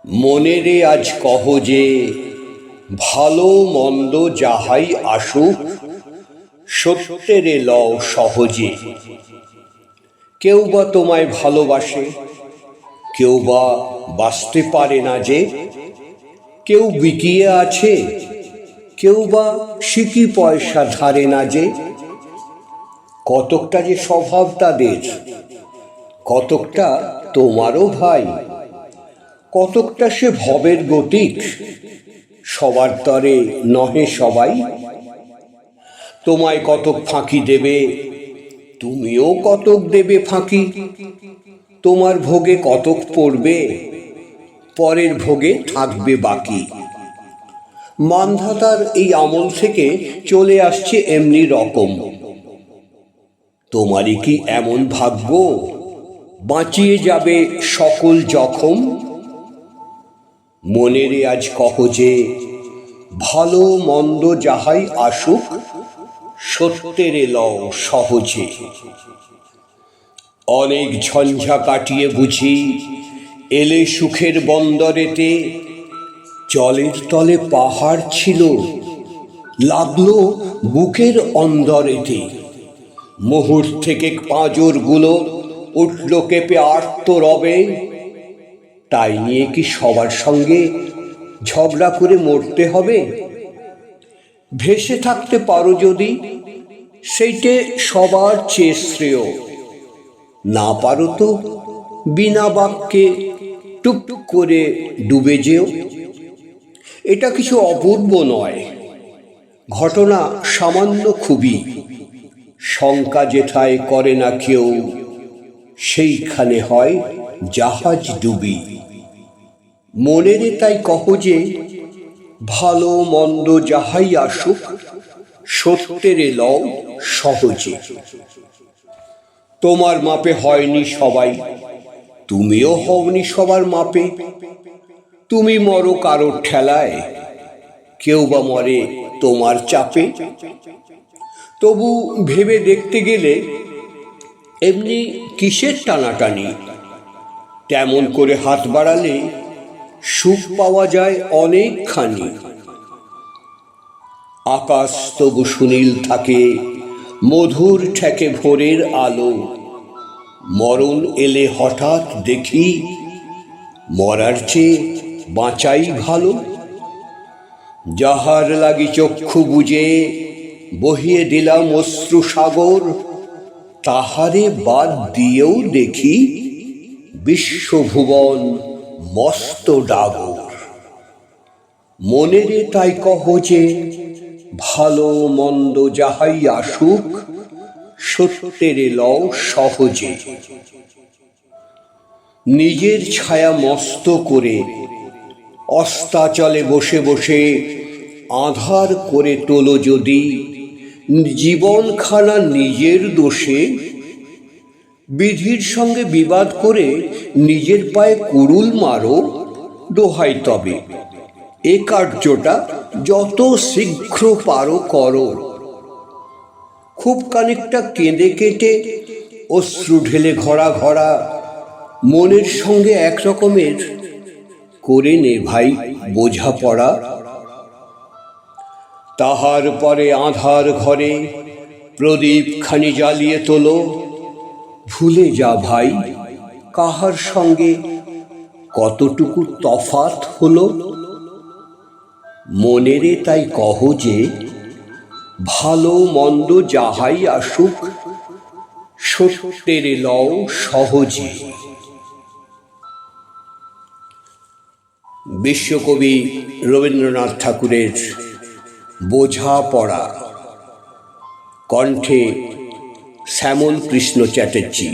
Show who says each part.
Speaker 1: মনেরে আজ কহ যে ভালো মন্দ যাহাই আসুক, সত্যেরে লও সহজে। কেউ বা তোমায় ভালোবাসে, কেউ বা বাঁচতে পারে না যে। কেউ বিকিয়ে আছে, কেউ বা সিকি পয়সা ধারে না যে। কতকটা যে স্বভাব তাদের, কতকটা তোমারও ভাই, কতকটা সে ভবের গতিক, সবার তরে নহে সবাই। তোমায় কতক ফাঁকি দেবে, তুমিও কতক দেবে ফাঁকি। তোমার ভোগে কতক পড়বে, পরের ভোগে থাকবে বাকি। মান্ধাতার এই আমল থেকে চলে আসছে এমনি রকম। তোমারই কি এমন ভাগ্য, বাঁচিয়ে যাবে সকল জখম? মনেরে আজ কহ যে ভালো মন্দ যাহাই আসুক, সত্যেরে লও সহজে। অনেক ঝঞ্ঝা কাটিয়ে বুঝি এলে সুখের বন্দরেতে। জলের তলে পাহাড় ছিল, লাগলো বুকের অন্দরেতে। মুহূর্ত থেকে পাঁজরগুলো উঠল কেঁপে আর্ত রবে। তাই নিয়ে কি সবার সঙ্গে ঝগড়া করে মরতে হবে? ভেসে থাকতে পারো যদি, সেইটে সবার চেয়ে শ্রেয়। না পারো তো বিনা বাক্যে টুপ করে ডুবে যেও। এটা কিছু অপূর্ব নয়, ঘটনা সামান্য খুবই। শঙ্কা যেথায় করে না কেউ, সেইখানে হয় জাহাজ ডুবি। মনেরে তাই কহ যে ভালো মন্দ যাহাই আসুক, সত্যেরে লও সহজে। তোমার মাপে হয়নি সবাই, তুমিও হওনি সবার মাপে। তুমি মরো কারোর ঠেলায়, কেউ বা মরে তোমার চাপে। তবু ভেবে দেখতে গেলে এমনি কিসের টানাটানি? তেমন করে হাত বাড়ালে সুখ পাওয়া যায় অনেকখানি। আকাশ তবু সুনীল থাকে, মধুর ঠেকে ভোরের আলো। মরণ এলে হঠাৎ দেখি, মরার চেয়ে বাঁচাই ভালো। যাহার লাগি চক্ষু বুজে বহিয়ে দিলাম অশ্রু সাগর, তাহারে বাদ দিয়েও দেখি বিশ্বভুবন মস্ত ডাগর। মনেরে তাই কহ যে ভালো মন্দ যাহাই আসুক, সত্যেরে লও সহজে। নিজের ছায়া মস্ত করে অস্তাচলে বসে বসে আঁধার করে তোলো যদি জীবনখানা নিজের দোষে। বিধির সঙ্গে বিবাদ করে নিজের পায়ে কুড়ুল মারো, দোহাই তবে এ কার্যটা যত শীঘ্র পারো করো। খুব খানিকটা কেঁদে কেটে অশ্রু ঢেলে ঘড়া ঘড়া মনের সঙ্গে এক রকমের করে নে ভাই বোঝাপড়া। তাহার পরে আঁধার ঘরে প্রদীপ খানি জ্বালিয়ে তোলো। ভুলে যা ভাই কাহার সঙ্গে কতটুকু তফাৎ হলো। মনেরে তাই কহ যে ভালো মন্দ যাহাই আসুক, সত্যেরে লও সহজে। বিশ্বকবি রবীন্দ্রনাথ ঠাকুরের বোঝাপড়া, কণ্ঠে শ্যামল কৃষ্ণ চ্যাটার্জি।